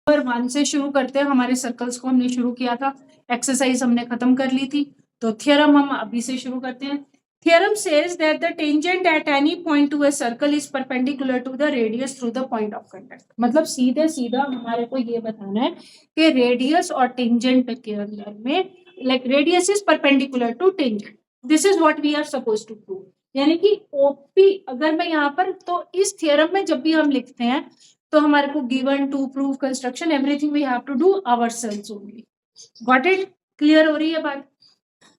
Number 1 से शुरू करते हैं। हमारे सर्कल्स को हमने शुरू किया था, एक्सरसाइज हमने खत्म कर ली थी, तो थ्योरम हम अभी से शुरू करते हैं। Theorem says that the tangent at any point to a circle is perpendicular to the radius through the point of contact. मतलब सीधे सीधा हमारे को ये बताना है कि रेडियस और टेंजेंट के अंदर में like radius is perpendicular to tangent, this is what we are suppose to prove. यानी कि ओपी अगर मैं यहाँ पर, तो इस थ्योरम में जब भी हम लिखते हैं तो हमारे को given to prove construction everything we have to do ourselves only. Got it? Clear हो रही है बात?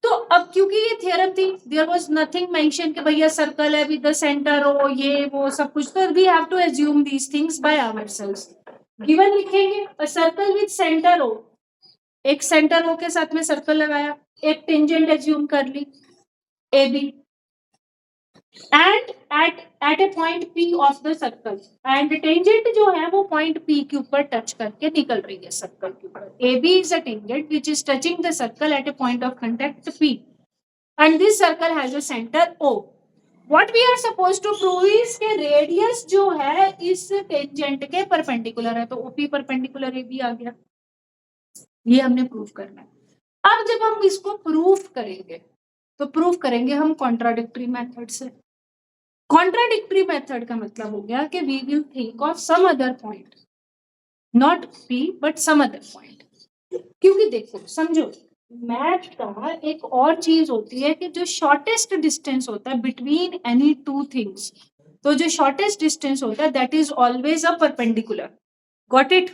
तो अब क्योंकि ये थ्योरम थी, देयर वाज नथिंग मेंशन कि भैया सर्कल है विद द सेंटर हो ये वो सब कुछ, तो we have to assume these things by ourselves. Given लिखेंगे अ सर्कल विद सेंटर हो, एक सेंटर हो के साथ में सर्कल लगाया, एक टेंजेंट अज्यूम कर ली A B and at a point P of the circle, and tangent जो है वो पॉइंट पी के ऊपर टच करके निकल रही है सर्कल के ऊपर। A B is a tangent which is touching the circle at a point of contact P and this circle has a centre O. What we are suppose to prove is के radius जो है इस tangent के perpendicular है, तो OP perpendicular A B आ गया, ये हमने प्रूव करना है। अब जब हम इसको प्रूफ करेंगे तो प्रूफ करेंगे हम कॉन्ट्राडिक्टरी मेथड से। कॉन्ट्राडिक्टरी मेथड का मतलब हो गया कि we will think of some other point, not P but some other point. क्योंकि देखो समझो, मैथ का एक और चीज होती है कि जो शॉर्टेस्ट डिस्टेंस होता है बिटवीन एनी टू थिंग्स, तो जो शॉर्टेस्ट डिस्टेंस होता है that is always a perpendicular. Got it?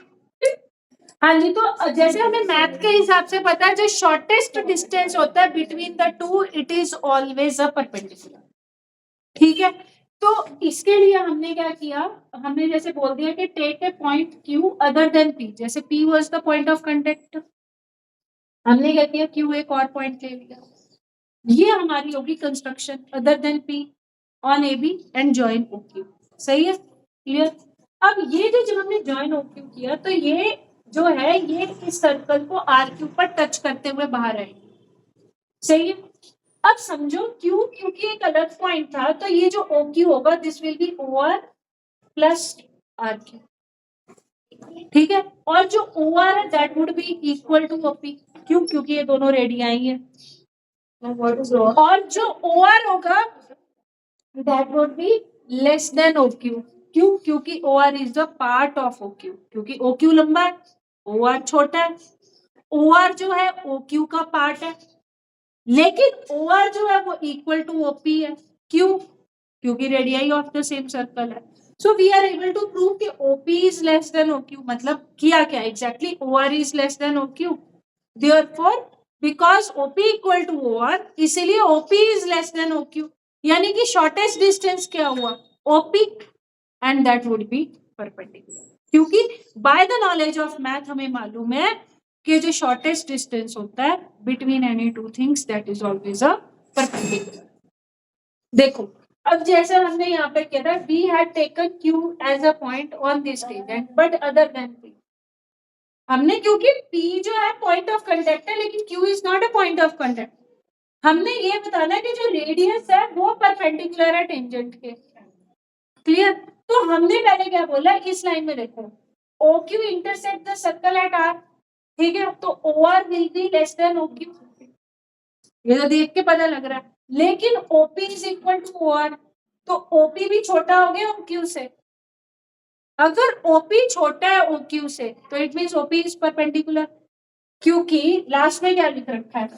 हाँ जी, तो जैसे हमें मैथ के हिसाब से पता है जो शॉर्टेस्ट डिस्टेंस होता है between the two it is always a perpendicular. ठीक है, तो इसके लिए हमने क्या किया, हमने जैसे बोल दिया कि take a point Q other than P, जैसे P was the point of contact, हमने क्या किया क्यू एक और पॉइंट ले लिया, ये हमारी होगी construction other than P on A B and join O Q. सही है? क्लियर? अब ये जो जब हमने जॉइन ओ क्यू किया तो ये जो है ये इस सर्कल को आर क्यू पर टच करते हुए बाहर आएगी। सही है? अब समझो क्यू क्योंकि एक अलग पॉइंट था, तो ये जो ओ क्यू होगा this will be O R plus R Q. ठीक है, और जो ओ आर है that would be equal to OP, क्यों? क्योंकि ये दोनों रेडियाई है। और जो ओ आर होगा that would be less than O Q, क्यों? क्योंकि O R is the part of O Q, क्योंकि ओ क्यू लंबा है, ओ आर छोटा है। ओ आर जो है ओ क्यू का पार्ट है, लेकिन ओ आर जो है वो इक्वल टू ओपी है। क्यों? क्योंकि radii of the same circle है। So we are able to prove कि OP is less than OQ. मतलब किया क्या exactly? O R is less than OQ, therefore because OP equal to O R, इसीलिए OP is less than OQ. यानी कि shortest distance क्या हुआ? OP, and that would be perpendicular. क्योंकि by the knowledge of math हमें मालूम है कि जो शॉर्टेस्ट डिस्टेंस होता है between any two things that is always a perpendicular. देखो, अब जैसे हमने यहाँ पे किया था, we had taken Q as a point on this tangent but other than P। हमने, क्योंकि P जो है पॉइंट ऑफ कांटेक्ट है लेकिन Q is not a point of contact, हमने ये बताना है कि जो रेडियस है वो परपेंडिकुलर है टेंजेंट के। क्लियर? तो हमने पहले क्या बोला, इस लाइन में देखो, OQ intersect the circle eight R। ठीक है, तो OR will be less then OQ, ये तो देख के पता लग रहा है। लेकिन OP is equal to OR, तो OP भी छोटा हो गया OQ से। अगर OP छोटा है OQ से तो it means OP is perpendicular, क्योंकि लास्ट में क्या लिख रखा है,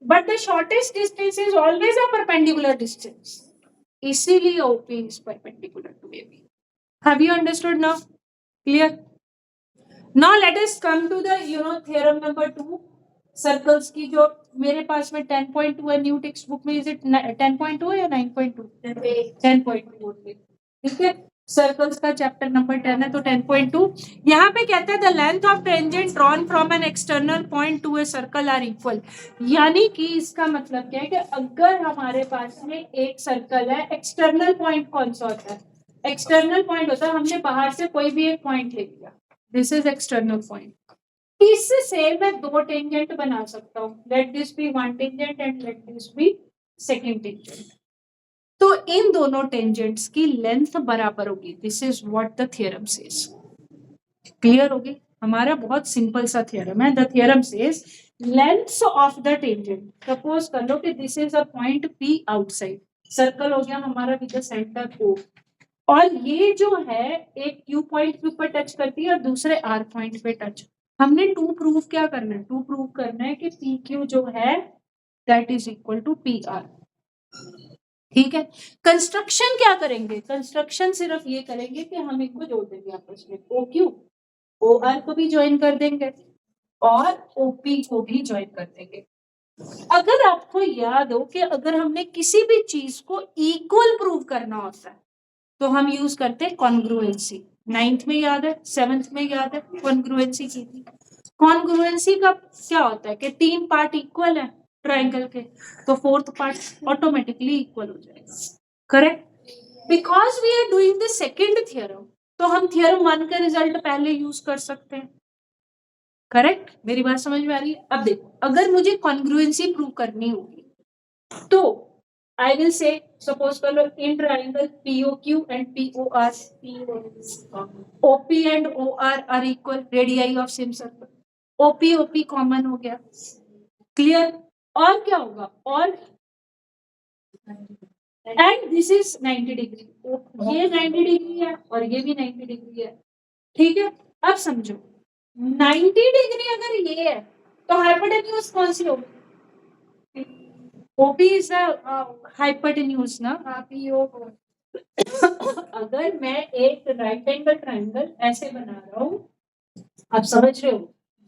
but the shortest distance is always a perpendicular distance, इसीलिए OP is perpendicular to AB। Have you understood now? Clear? Now let us come to the theorem number 2, circles की, जो मेरे पास में 10.2 है न्यू टेक्स्ट बुक में। Is it 10.2 या 9.2? 10.2। ठीक है, सर्कल्स का चैप्टर नंबर 10 है, तो 10.2 यहाँ पे कहता है the length of tangent drawn from an external point to a circle are equal. यानी कि इसका मतलब क्या है कि अगर हमारे पास में एक सर्कल है, एक्सटर्नल पॉइंट कौन सा होता है? एक्सटर्नल पॉइंट होता है हमने बाहर से कोई भी एक पॉइंट ले लिया, दिस इज एक्सटर्नल पॉइंट। इससे मैं दो टेंजेंट बना सकता हूँ, let this be one tangent and let this be second tangent. तो इन दोनों टेंजेंट्स की लेंथ बराबर होगी, this is what the theorem says. Clear होगी? हमारा बहुत सिंपल सा थ्योरम है. The theorem says length of the tangent, suppose कर लो कि this is a point P outside, circle हो गया हमारा विद द सेंटर O, और ये जो है एक Q पॉइंट के ऊपर टच करती है और दूसरे R पॉइंट पे टच. हमने टू प्रूव क्या करना है, टू प्रूव करना है कि PQ जो है that is equal to PR. ठीक है. कंस्ट्रक्शन क्या करेंगे, कंस्ट्रक्शन सिर्फ ये करेंगे कि हम इनको जोड़ देंगे आपस में, OQ OR को भी ज्वाइन कर देंगे और OP को भी ज्वाइन कर देंगे. अगर आपको याद हो कि अगर हमने किसी भी चीज को इक्वल प्रूव करना होता है तो हम यूज करते हैं कॉन्ग्रुएंसी. 9th में याद है, 7th में याद है, कॉन्ग्रुएंसी की थी. कॉन्ग्रुएंसी का क्या होता है कि 3 पार्ट इक्वल है ट्रायंगल के, तो 4th पार्ट ऑटोमेटिकली इक्वल हो जाएगा. Correct. Because we are doing the second theorem, तो हम थ्योरम 1 का रिजल्ट पहले यूज कर सकते हैं. करेक्ट. मेरी बात समझ में आ रही है. अब देखो, अगर मुझे कॉन्ग्रुएंसी प्रूव करनी होगी तो I will say, suppose कर लो in triangle POQ and POR, OP and OR are equal, radii of same circle, OP common हो गया. क्लियर. और क्या होगा, और एंड दिस इज 90 डिग्री, ये 90 डिग्री है और ये भी 90 डिग्री है. ठीक है. अब समझो 90 डिग्री अगर ये है तो हाइपोटेन्यूज कौन सी होगी, OP is the hypotenuse ना. अगर मैं एक राइट एंगल ट्रायंगल ऐसे बना रहा हूँ, आप समझ रहे हो,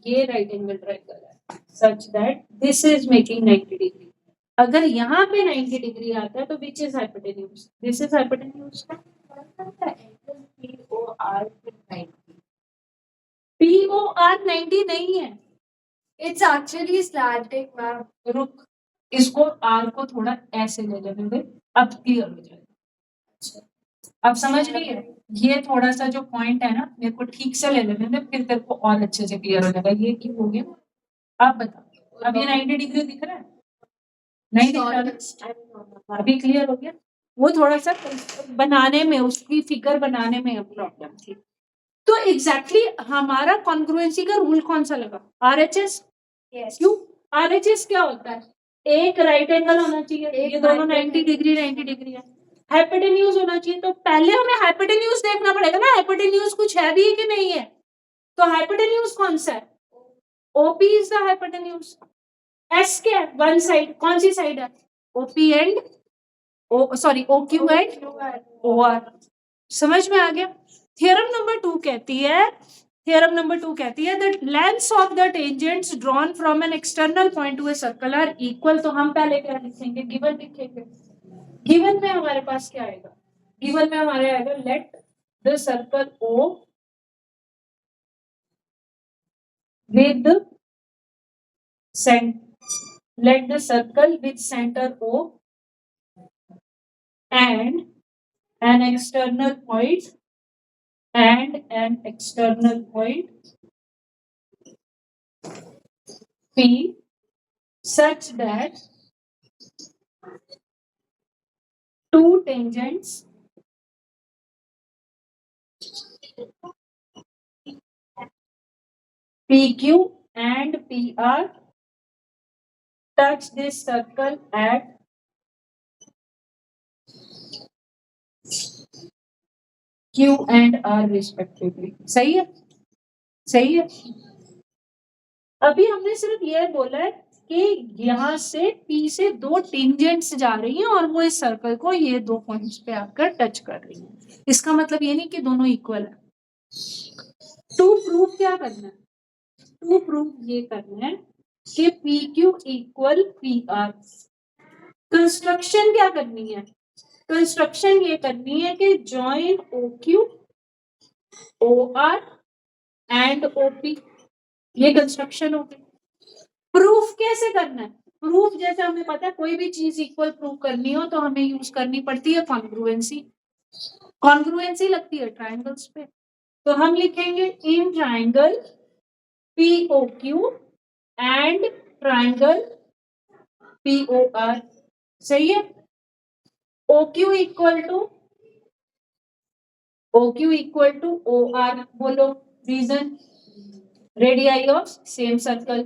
ये राइट एंगल ट्रायंगल है such that this is making 90 degree. अगर यहाँ पे 90 डिग्री आता है तो which is hypotenuse, this is hypotenuse. POR 90 नहीं है, It's actually slanting, ma'am. रुक, इसको R को थोड़ा ऐसे ले लेने दे, अब क्लियर हो जाएगा. अब समझ रही है, ये थोड़ा सा जो पॉइंट है ना, मेरे को ठीक से ले लेने दे, फिर तेरे को और अच्छे से क्लियर हो जाएगा. ये क्यों हो गया, आप बताओ. अब ये 90 डिग्री दिख रहा है, नहीं दिख रहा, अभी क्लियर हो गया. वो थोड़ा सा बनाने में, उसकी फिगर बनाने में प्रॉब्लम थी. तो एग्जैक्टली हमारा कॉन्ग्रुएंसी का रूल कौन सा लगा, RHS. क्यों, RHS क्या होता है, एक राइट एंगल होना चाहिए, ये दोनों 90 डिग्री है. हाइपोटेन्यूज होना चाहिए, तो पहले हमें हाइपोटेन्यूज देखना पड़ेगा ना, हाइपोटेन्यूज कुछ है भी कि नहीं है. तो हाइपोटेन्यूज कौन सा है, OP is the hypotenuse. S क्या है, वन साइड, कौन सी साइड है, OP and OQ and OR. समझ में आ गया. थ्योरम नंबर 2 कहती है, the lengths of the tangents drawn from an external point to a circle are equal. तो हम पहले क्या लिखेंगे, गिवन लिखेंगे. गिवन में हमारे पास क्या आएगा, गिवन में हमारे आएगा let the circle O with center O and an external point P such that two tangents PQ and PR touch this circle at Q and R respectively. सही है, सही है. अभी हमने सिर्फ ये बोला है कि यहाँ से P से दो टेंजेंट्स जा रही हैं और वो इस सर्कल को ये दो पॉइंट्स पे आकर टच कर रही है. इसका मतलब ये नहीं कि दोनों इक्वल है. टू प्रूफ क्या करना है, टू प्रूफ ये करना है कि PQ इक्वल PR. कंस्ट्रक्शन क्या करनी है, कंस्ट्रक्शन ये करनी है कि join OQ OR and OP, ये कंस्ट्रक्शन होगी. प्रूफ कैसे करना है, प्रूफ जैसे हमें पता है कोई भी चीज इक्वल प्रूफ करनी हो तो हमें यूज करनी पड़ती है कॉन्ग्रुएंसी. कॉन्ग्रुएंसी लगती है ट्रायंगल्स पे, तो हम लिखेंगे in triangle POQ and triangle POR. सही है. OQ इक्वल टू OR बोलो, reason radii of same circle,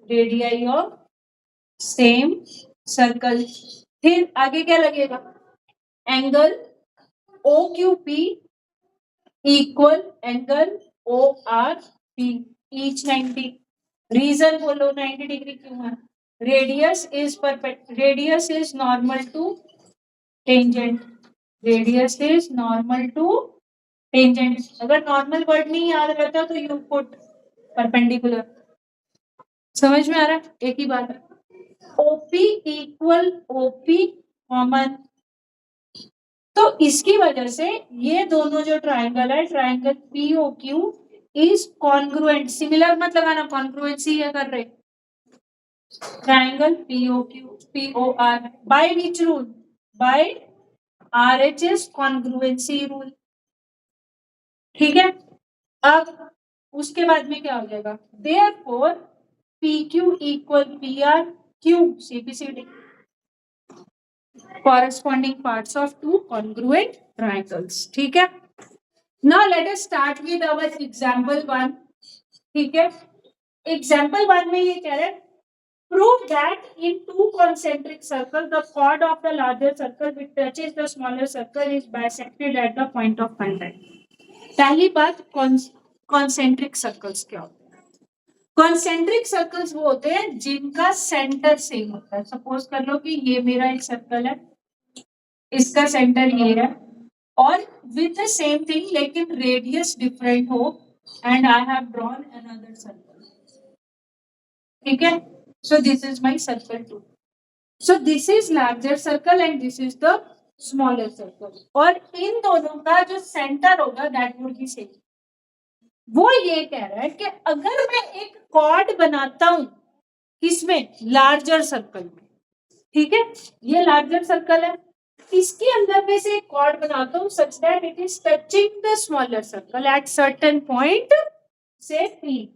radii of same circle. फिर आगे क्या लगेगा, angle OQP equal angle ORP each 90। Reason बोलो 90 डिग्री क्यों है, radius is normal to tangent, radius is normal to tangent. अगर normal word नहीं याद रहता तो यू पुट परपेंडिकुलर। समझ में आ रहा है, एक ही बात है। OP इक्वल OP कॉमन, तो इसकी वजह से ये दोनों जो ट्राइंगल है, triangle POQ is congruent. Similar मत लगाना, कॉन्ग्रुएंसी है कर रहे। Triangle POR by which rule, by RHS congruency rule. ठीक है, अब उसके बाद में क्या हो जाएगा, देयरफॉर PQ इक्वल PR क्यों, CPCD corresponding parts of two congruent triangles। ठीक है, now let us start with our example 1। ठीक है, example 1 में ये कह रहे हैं, prove that in two concentric circles the chord of the larger circle which touches the smaller circle is bisected at the point of contact। पहली बात, concentric circles क्या होते हैं, कॉन्सेंट्रिक सर्कल्स वो होते हैं जिनका सेंटर सेम होता है। सपोज कर लो कि ये मेरा एक सर्कल है, इसका सेंटर ये है, और विद द सेम थिंग लेकिन रेडियस डिफरेंट हो, and I have drawn another circle. ठीक है, so this is my circle 2, so this is larger circle and this is the smaller circle, और इन दोनों का जो सेंटर होगा दैट वुड बी सेम। वो ये कह रहा है कि अगर मैं एक कॉर्ड बनाता हूं किसमें, लार्जर सर्कल में, ठीक है, ये लार्जर सर्कल है, इसके अंदर में से एक कॉर्ड बनाता हूं such that it is touching the smaller circle at certain point से P।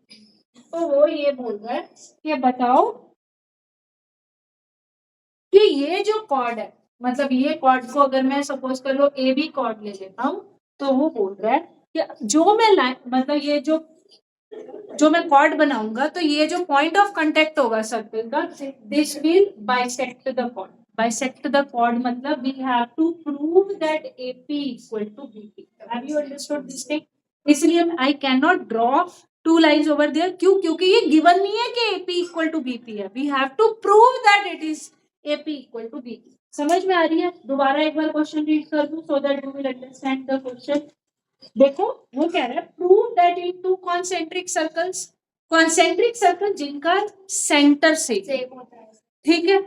तो वो ये बोल रहा है कि बताओ कि ये जो कॉर्ड है, मतलब ये कॉर्ड को अगर मैं सपोज कर लो AB कॉर्ड ले लेता हूं, तो वो बोल रहा है कि जो मैं मतलब ये जो मैं कॉर्ड बनाऊंगा, तो ये जो पॉइंट ऑफ कांटेक्ट होगा सर्कल का, this will bisect the chord. Bisect the chord मतलब we have to prove that AP equal to BP। Have you understood this thing? इसलिए I can not draw two lines over there, क्यों, क्योंकि ये given नहीं है कि AP equal to BP है, we have to prove that it is AP equal to BP। समझ में आ रही है? दोबारा एक बार क्वेश्चन रीड कर दूं so that you will understand the question. देखो वो कह रहा है, prove that in two concentric circles, concentric circle जिनका सेंटर सेम होता है, ठीक है,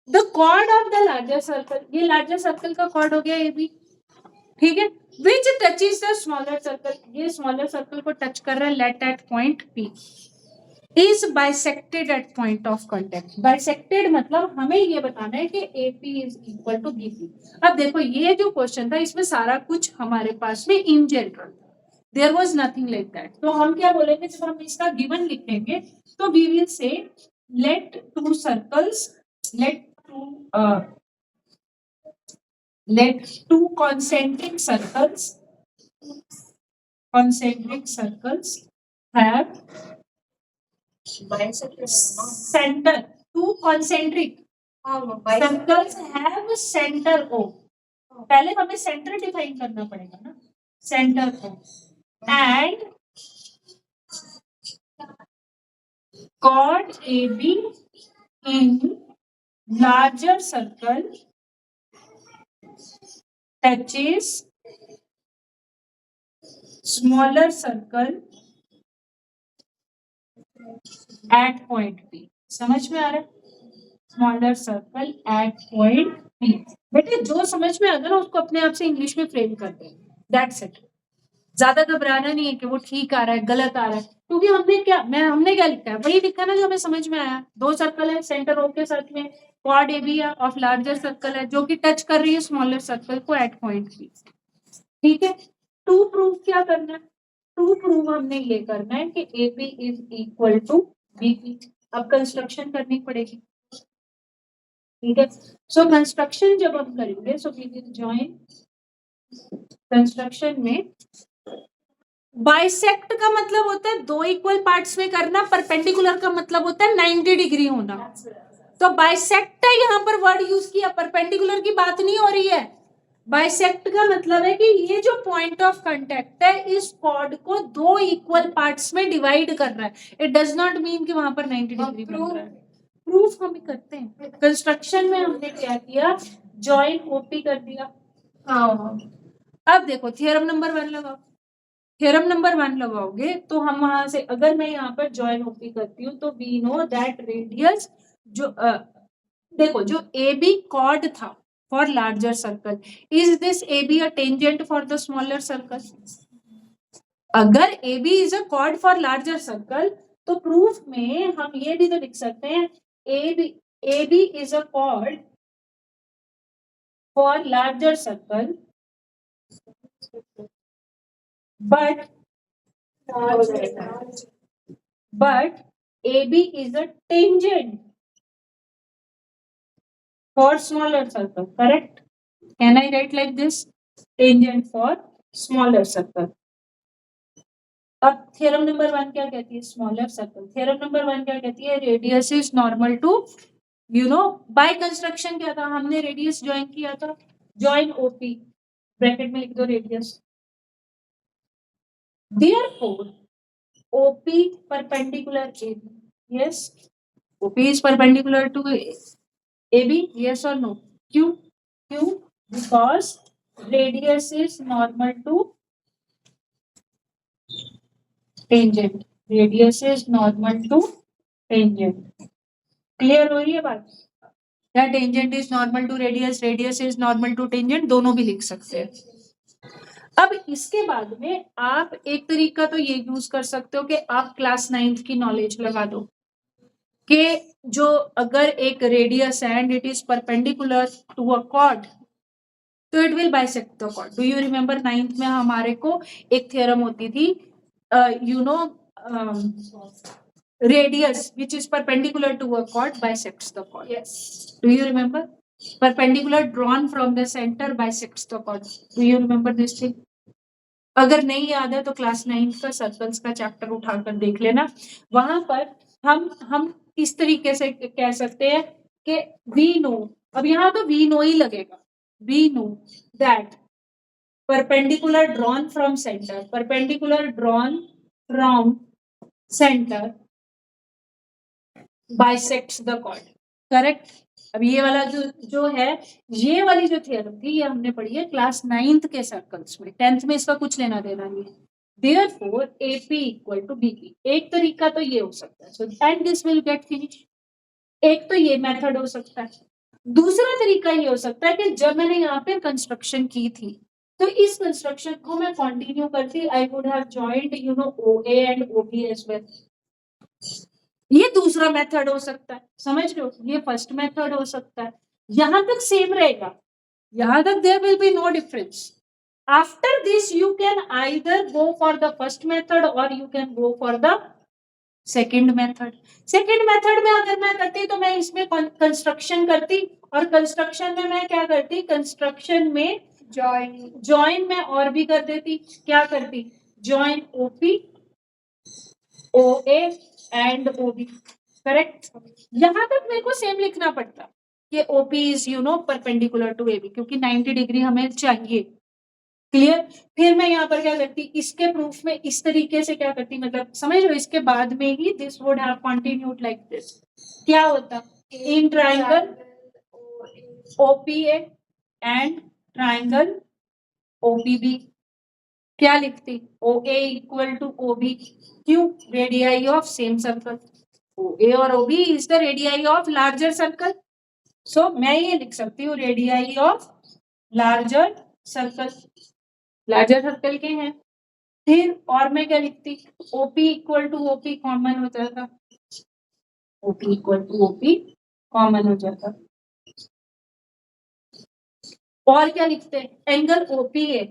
the chord of the larger circle, ये लार्जर सर्कल का कॉर्ड हो गया AB, ठीक है, which touches the smaller circle, ये स्मॉलर सर्कल को टच कर रहा है, let at point P, is bisected at point of contact. Bisected मतलब हमें ये बताना है कि AP is equal to BP। अब देखो ये जो क्वेश्चन था इसमें सारा कुछ हमारे पास में in general, there was nothing like that. तो हम क्या बोलेंगे, जब हम इसका गिवन लिखेंगे तो we will say let two circles, let two concentric circles have center, two concentric circles have center O। पहले हमें सेंटर डिफाइन करना पड़ेगा ना, centre O, and chord AB in larger circle touches smaller circle at point P। समझ में आ रहा है? Smaller circle eight point P। बेटे जो समझ में आता है ना उसको अपने आप से इंग्लिश में फ्रेम कर दे, दैट्स इट। ज्यादा घबराना नहीं है कि वो ठीक आ रहा है गलत आ रहा है, क्योंकि हमने क्या लिखा है, वही लिखा ना जो हमें समझ में आया। दो सर्कल है, सेंटर O के साथ में chord AB of larger circle है जो कि टच कर रही है स्मॉलर सर्कल को एट पॉइंट P। ठीक है, टू प्रूव क्या करना है, टू प्रूव हमने ये करना है कि AB is equal to BP। अब कंस्ट्रक्शन करनी पड़ेगी, ठीक है। सो कंस्ट्रक्शन जब हम करेंगे, so we will join construction में बाइसेक्ट का मतलब होता है दो इक्वल पार्ट्स में करना, परपेंडिकुलर का मतलब होता है 90 डिग्री होना। तो बाइसेक्ट है यहाँ पर वर्ड यूज किया, परपेंडिकुलर की बात नहीं हो रही है। बाइसेक्ट का मतलब है कि ये जो पॉइंट ऑफ कांटेक्ट है इस कॉर्ड को दो इक्वल पार्ट्स में डिवाइड कर रहा है। इट डज नॉट मीन कि वहां पर 90 डिग्री बन रहा है। प्रूफ हम करते हैं कंस्ट्रक्शन में, हमने क्या किया, जॉइन ओपी कर दिया। अब देखो थ्योरम नंबर 1 लगाओ। थ्योरम नंबर 1 लगाओगे तो हम वहां से, अगर मैं यहाँ पर जॉइन ओपी करती हूँ तो वी नो दैट रेडियस जो देखो जो ए बी कॉर्ड था for larger circle, is this A B a tangent for the smaller circle? अगर A B is a chord for larger circle तो प्रूफ में हम ये भी तो लिख सकते हैं A B is a chord for larger circle but AB is a tangent for smaller circle, correct? Can I write like this? Tangent for smaller circle. अब थ्योरम नंबर 1 क्या कहती है? Smaller circle. थ्योरम नंबर 1 क्या कहती है? Radius is normal to, you know, by construction क्या था, हमने रेडियस ज्वाइन किया था, ज्वाइन ओपी, ब्रैकेट में लिख दो radius. Therefore OP perpendicular AB. Yes. OP is perpendicular to AB. Yes or no? Q. Because radius is normal to tangent. Radius is normal to tangent. Clear हो रही है बात? या tangent is normal to radius, radius is normal to tangent, दोनों भी लिख सकते हैं। अब इसके बाद में आप एक तरीका तो ये यूज कर सकते हो कि आप क्लास 9th की नॉलेज लगा दो कि जो अगर एक रेडियस है and it is perpendicular to a chord तो it will bisect the chord. Do you remember 9th में हमारे को एक थ्योरम होती थी, you know, radius which is perpendicular to a chord bisects the chord. Yes. Do you remember? Perpendicular drawn from the center bisects the chord. Do you remember this thing? अगर नहीं याद है तो क्लास 9th का circles का chapter उठाकर देख लेना। वहां पर हम इस तरीके से कह सकते हैं कि वी नो, अब यहाँ तो वी नो ही लगेगा, we know that perpendicular drawn from center, perpendicular drawn from center bisects the chord, correct? अब ये वाला जो है, ये वाली जो थ्योरम थी ये हमने पढ़ी है क्लास 9th के सर्कल्स में, 10th में इसका कुछ लेना देना नहीं है। Therefore AP equal to BP। एक तरीका तो ये हो सकता है, so and this will get finished। एक तो ये मेथड हो सकता है। दूसरा तरीका ये हो सकता है कि जब मैंने यहाँ पे कंस्ट्रक्शन की थी तो इस कंस्ट्रक्शन को मैं कंटिन्यू करती, I would have joined, you know, OA and OB as well. ये दूसरा मेथड हो सकता है, समझ रहे हो? ये फर्स्ट मेथड हो सकता है। यहां तक सेम रहेगा, यहां तक there will be no difference. After this you can either go for the first method और you can go for the second method. Second method में अगर मैं करती तो मैं इसमें कंस्ट्रक्शन करती, और कंस्ट्रक्शन में मैं क्या करती, कंस्ट्रक्शन में जॉइन में और भी कर देती। क्या करती? Join OP OA and OB, correct? यहां तक मेरे को सेम लिखना पड़ता कि OP is, you know, perpendicular to AB, क्योंकि 90 डिग्री हमें चाहिए। क्लियर? फिर मैं यहाँ पर क्या करती, इसके प्रूफ में इस तरीके से क्या करती, मतलब समझ लो, इसके बाद में ही this would have continued like this. क्या होता? In triangle OPA and triangle OPB क्या लिखती? OA equal to OB। क्यों? Radii of same circle. OA और OB is the radii of larger circle. So मैं ये लिख सकती हूँ radii of larger circle. Larger circle के हैं। फिर और मैं क्या लिखती? OP equal to OP common हो जाता, OP equal to OP common हो जाता। और क्या लिखते हैं? एंगल OPA,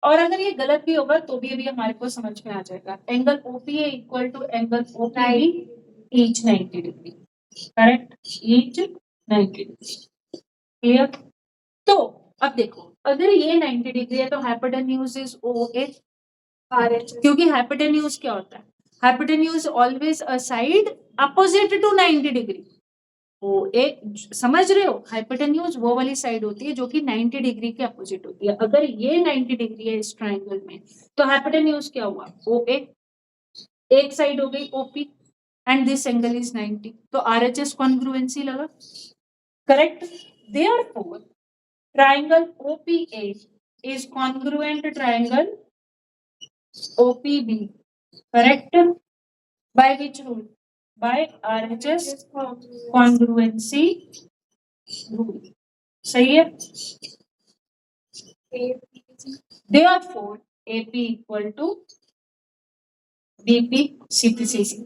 और अगर ये गलत भी होगा तो भी हमारे को समझ में आ जाएगा। Angle OPA equal to angle OPB each 90 degree, correct? Each 90 degree. Clear? तो अब देखो, अगर ये 90 डिग्री है तो हाइपोटेन्यूज इज OA, RHS. क्योंकि हाइपोटेन्यूज क्या होता है? Hypotenuse always a side opposite to 90 degree. वो एक समझ रहे हो, हाइपोटेन्यूज वो वाली साइड होती है जो कि 90 डिग्री के अपोजिट होती है। अगर ये 90 डिग्री है इस ट्राइंगल में, तो हाइपोटेन्यूज क्या हुआ? OA, एक साइड हो गई OP and this angle is 90, तो RHS कॉन्ग्रुएंसी लगा, correct? Therefore triangle OPA is congruent triangle OPB, correct? By which rule? By RHS congruency rule. सही है? Therefore, AP equal to BP CPCC.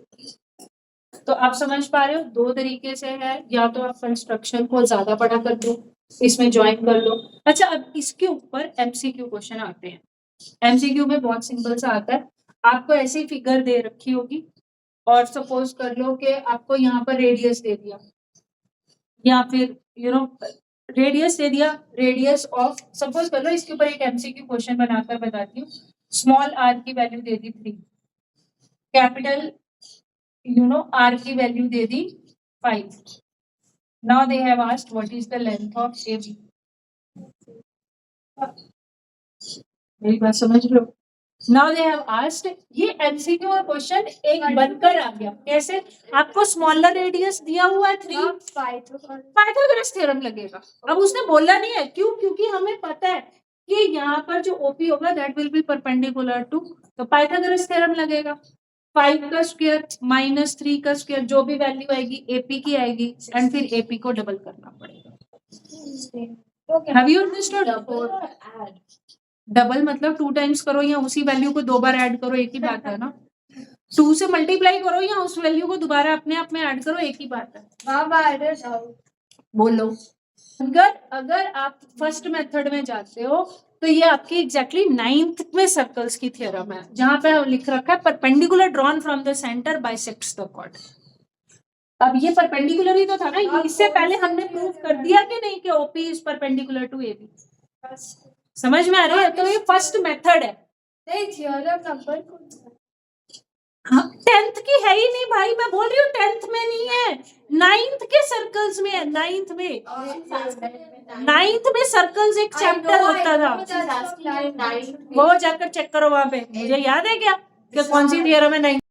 तो आप समझ पा रहे हो, दो तरीके से है, या तो आप कंस्ट्रक्शन को ज्यादा बड़ा कर दो, इसमें ज्वाइन कर लो। अच्छा, अब इसके ऊपर MCQ क्वेश्चन आते हैं। MCQ में बहुत सिंपल सा आता है, आपको ऐसी फिगर दे रखी होगी और सपोज कर लो कि आपको यहाँ पर रेडियस दे दिया, या फिर रेडियस दे दिया, रेडियस ऑफ, सपोज कर लो इसके ऊपर एक MCQ क्वेश्चन बनाकर बताती हूँ। स्मॉल r की वैल्यू दे दी 3, कैपिटल r की value they the 5। Now they have asked what is the length of AB। मेरी बात समझ रहे हो? नाउ दे हैव आस्क्ड, ये MCQ का क्वेश्चन एक बनकर आ गया। कैसे? आपको स्मॉलर रेडियस दिया हुआ है 3, पाइथागोरस थ्योरम लगेगा। अब उसने बोला नहीं है, क्यों? क्योंकि हमें पता है कि यहाँ पर जो OP होगा that will be perpendicular to, तो पाइथागोरस थ्योरम लगेगा। 5 का स्क्वायर माइनस 3 का स्क्वायर, जो भी वैल्यू आएगी AP की आएगी, एंड फिर AP को डबल करना पड़ेगा। Have you understood? डबल मतलब 2 टाइम्स करो या उसी वैल्यू को 2 बार ऐड करो, एक ही बात है ना। 2 से मल्टीप्लाई करो या उस वैल्यू को दोबारा अपने आप में ऐड करो, एक ही बात है। बोलो। अगर आप फर्स्ट मेथड में जाते हो तो ये आपकी एग्जैक्टली 9th में सर्कल्स की थ्योरम है, जहां पे लिख रखा है perpendicular drawn from the center bisects the chord. अब ये परपेंडिकुलर ही तो था ना, इससे पहले हमने प्रूव कर दिया कि नहीं कि OP is perpendicular to AB। समझ में आ रहा है? तो ये फर्स्ट मेथड है। नहीं, थ्योरम नंबर कौन सा? हाँ, 10th की है ही नहीं भाई, मैं बोल रही हूँ 10th में नहीं है, 9th के सर्कल्स में है। 9th में सर्कल्स एक चैप्टर होता था, वो जाकर चेक करो वहां पे। मुझे याद है क्या कि कौन सी थ्योरम है 9th